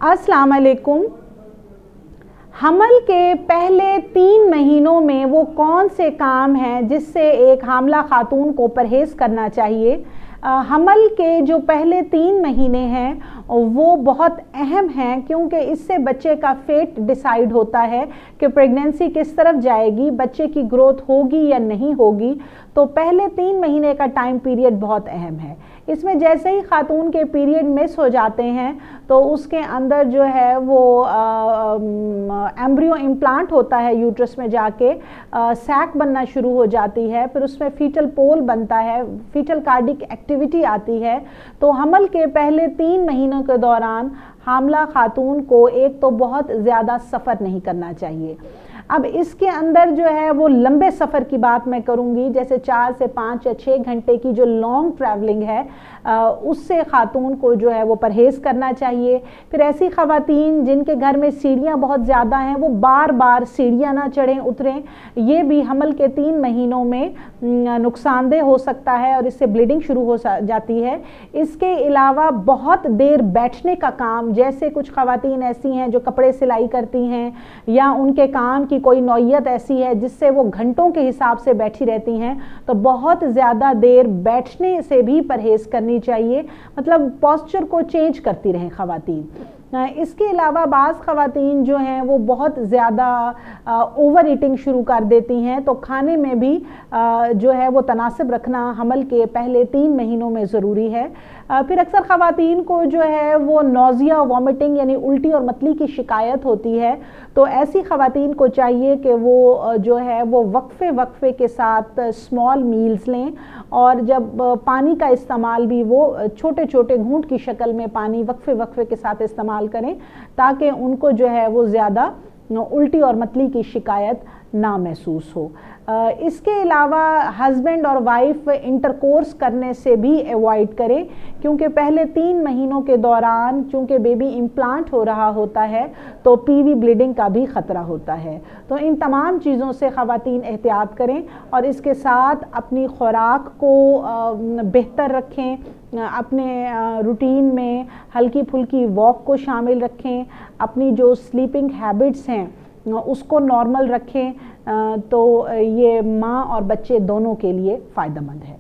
अस्सलाम वालेकुम। हमल के पहले 3 महीनों में वो कौन से काम हैं जिससे एक हामला खातून को परहेज़ करना चाहिए। हमल के जो पहले 3 महीने हैं वो बहुत अहम हैं, क्योंकि इससे बच्चे का फेट डिसाइड होता है कि प्रेगनेंसी किस तरफ जाएगी, बच्चे की ग्रोथ होगी या नहीं होगी। तो पहले 3 महीने का टाइम पीरियड बहुत अहम है। इसमें जैसे ही खातून के पीरियड मिस हो जाते हैं तो उसके अंदर जो है वो एम्ब्रियो इम्प्लांट होता है यूट्रस में जाके, सैक बनना शुरू हो जाती है, फिर उसमें फीटल पोल बनता है, फीटल कार्डिक एक्टिविटी आती है। तो हमल के पहले 3 महीनों के दौरान हामला खातून को एक तो बहुत ज़्यादा सफ़र नहीं करना चाहिए। अब इसके अंदर जो है वो लंबे सफ़र की बात मैं करूँगी, जैसे 4 से 5 या 6 घंटे की जो लॉन्ग ट्रैवलिंग है उससे ख़ातून को जो है वो परहेज़ करना चाहिए। फिर ऐसी ख़वातीन जिनके घर में सीढ़ियाँ बहुत ज़्यादा हैं वो बार बार सीढ़ियाँ ना चढ़ें उतरें, ये भी हमल के 3 महीनों में नुकसानदेह हो सकता है और इससे ब्लीडिंग शुरू हो जाती है। इसके अलावा बहुत देर बैठने का काम, जैसे कुछ ख़वातीन ऐसी हैं जो कपड़े सिलाई करती हैं या उनके काम की कोई नौइयत ऐसी है जिससे वो घंटों के हिसाब से बैठी रहती हैं, तो बहुत ज़्यादा देर बैठने से भी परहेज़ करनी चाहिए। मतलब पोस्चर को चेंज करती रहें ख़वातीन। इसके अलावा बाज़ ख़वातीन जो हैं वो बहुत ज़्यादा ओवर ईटिंग शुरू कर देती हैं, तो खाने में भी जो है वो तनासिब रखना हमल के पहले 3 महीनों में ज़रूरी है। फिर अक्सर ख़वातीन को जो है वो नौज़िया, वॉमिटिंग यानी उल्टी और मतली की शिकायत होती है, तो ऐसी ख़वातीन को चाहिए कि वो जो है वो वक्फ़े के साथ स्मॉल मील्स लें, और जब पानी का इस्तेमाल भी वो छोटे छोटे घूंट की शक्ल में पानी वक्फ़े के साथ इस्तेमाल करें, ताकि उनको जो है वो ज़्यादा उल्टी और मतली की शिकायत ना महसूस हो। इसके अलावा हस्बैंड और वाइफ इंटरकोर्स करने से भी अवॉइड करें, क्योंकि पहले 3 महीनों के दौरान चूँकि बेबी इम्प्लांट हो रहा होता है तो पीवी ब्लीडिंग का भी ख़तरा होता है। तो इन तमाम चीज़ों से ख़वातीन एहतियात करें और इसके साथ अपनी खुराक को बेहतर रखें, अपने रूटीन में हल्की फुल्की वॉक को शामिल रखें, अपनी जो स्लीपिंग हैबिट्स हैं उसको नॉर्मल रखें, तो ये माँ और बच्चे दोनों के लिए फ़ायदेमंद है।